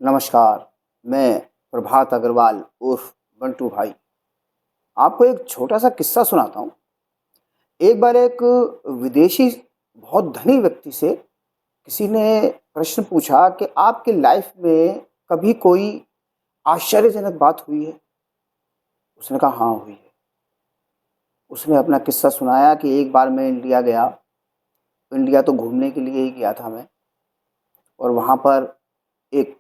नमस्कार, मैं प्रभात अग्रवाल उर्फ बंटू भाई आपको एक छोटा-सा किस्सा सुनाता हूँ। एक बार एक विदेशी बहुत धनी व्यक्ति से किसी ने प्रश्न पूछा कि आपके लाइफ में कभी कोई आश्चर्यजनक बात हुई है? उसने कहा हाँ, हुई है। उसने अपना किस्सा सुनाया कि एक बार मैं इंडिया गया। इंडिया तो घूमने के लिए ही गया था मैं और वहाँ पर एक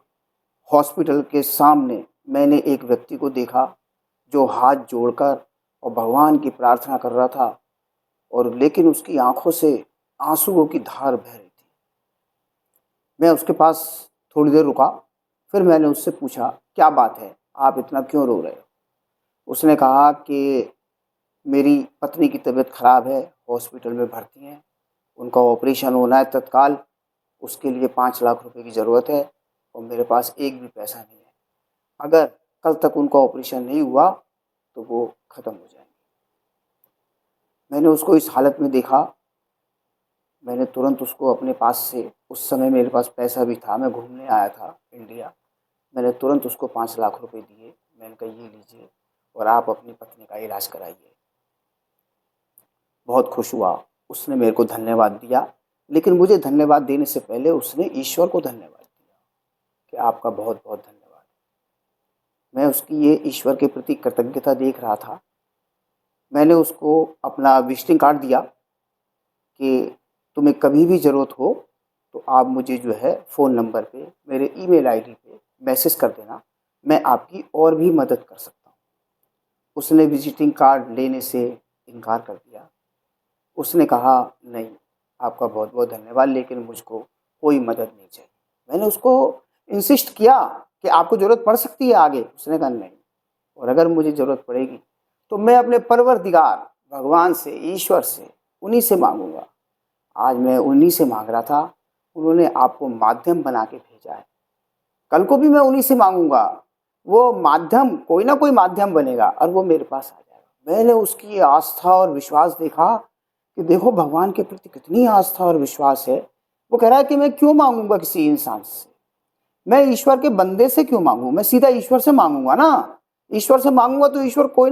हॉस्पिटल के सामने मैंने एक व्यक्ति को देखा जो हाथ जोड़कर और भगवान की प्रार्थना कर रहा था और लेकिन उसकी आंखों से आंसुओं की धार बह रही थी। मैं उसके पास थोड़ी देर रुका, फिर मैंने उससे पूछा, क्या बात है, आप इतना क्यों रो रहे हो? उसने कहा कि मेरी पत्नी की तबीयत खराब है, हॉस्पिटल में भर्ती हैं, उनका ऑपरेशन होना है तत्काल, उसके लिए 5 लाख रुपए की ज़रूरत है और मेरे पास एक भी पैसा नहीं है। अगर कल तक उनका ऑपरेशन नहीं हुआ तो वो ख़त्म हो जाएंगे। मैंने उसको इस हालत में देखा। मैंने तुरंत उसको अपने पास से, उस समय मेरे पास पैसा भी था, मैं घूमने आया था इंडिया। मैंने तुरंत उसको 5 लाख रुपए दिए। मैंने कहा ये लीजिए और आप अपनी पत्नी का इलाज कराइए। बहुत खुश हुआ। उसने मेरे को धन्यवाद दिया, लेकिन मुझे धन्यवाद देने से पहले उसने ईश्वर को धन्यवाद दिया कि आपका बहुत बहुत धन्यवाद। मैं उसकी ये ईश्वर के प्रति कृतज्ञता देख रहा था। मैंने उसको अपना विजिटिंग कार्ड दिया कि तुम्हें कभी भी ज़रूरत हो तो आप मुझे जो है फ़ोन नंबर पे, मेरे ईमेल आईडी पे मैसेज कर देना, मैं आपकी और भी मदद कर सकता हूँ। उसने विजिटिंग कार्ड लेने से इनकार कर दिया। उसने कहा नहीं, आपका बहुत बहुत धन्यवाद, लेकिन मुझको कोई मदद नहीं चाहिए। मैंने उसको इंसिस्ट किया कि आपको ज़रूरत पड़ सकती है आगे। उसने कहा नहीं, और अगर मुझे ज़रूरत पड़ेगी तो मैं अपने परवरदिगार भगवान से, ईश्वर से, उन्हीं से मांगूंगा। आज मैं उन्हीं से मांग रहा था, उन्होंने आपको माध्यम बना के भेजा है। कल को भी मैं उन्हीं से मांगूंगा, वो माध्यम, कोई ना कोई माध्यम बनेगा और वो मेरे पास आ जाएगा। मैंने उसकी आस्था और विश्वास देखा कि देखो भगवान के प्रति कितनी आस्था और विश्वास है। वो कह रहा है कि मैं क्यों मांगूंगा किसी इंसान से, मैं ईश्वर के बंदे से क्यों मांगू, मैं सीधा ईश्वर से मांगूंगा ना। ईश्वर से मांगूंगा तो ईश्वर कोई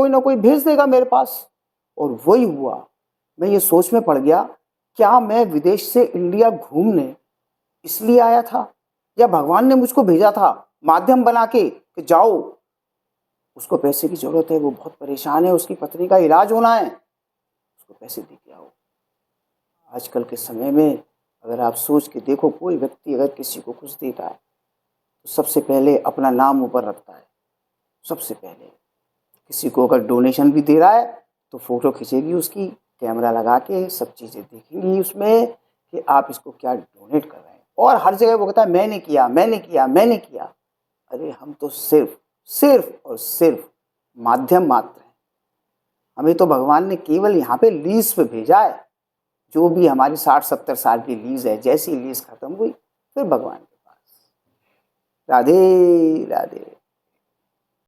ना कोई भेज देगा मेरे पास। और वही हुआ। मैं ये सोच में पड़ गया, क्या मैं विदेश से इंडिया घूमने इसलिए आया था, या भगवान ने मुझको भेजा था माध्यम बना के कि जाओ, उसको पैसे की जरूरत है, वो बहुत परेशान है, उसकी पत्नी का इलाज होना है, उसको पैसे दे के आओ। आजकल के समय में अगर आप सोच के देखो, कोई व्यक्ति अगर किसी को कुछ देता है तो सबसे पहले अपना नाम ऊपर रखता है। सबसे पहले किसी को अगर डोनेशन भी दे रहा है तो फ़ोटो खींचेगी उसकी, कैमरा लगा के सब चीज़ें देखेंगी उसमें कि आप इसको क्या डोनेट कर रहे हैं। और हर जगह वो कहता है मैंने किया, मैंने किया, मैंने किया। अरे हम तो सिर्फ सिर्फ और सिर्फ माध्यम मात्र हैं। हमें तो भगवान ने केवल यहाँ पे लीज पे भेजा है। जो भी हमारी 60-70 साल की लीज है, जैसी लीज खत्म हुई फिर भगवान के पास। राधे राधे।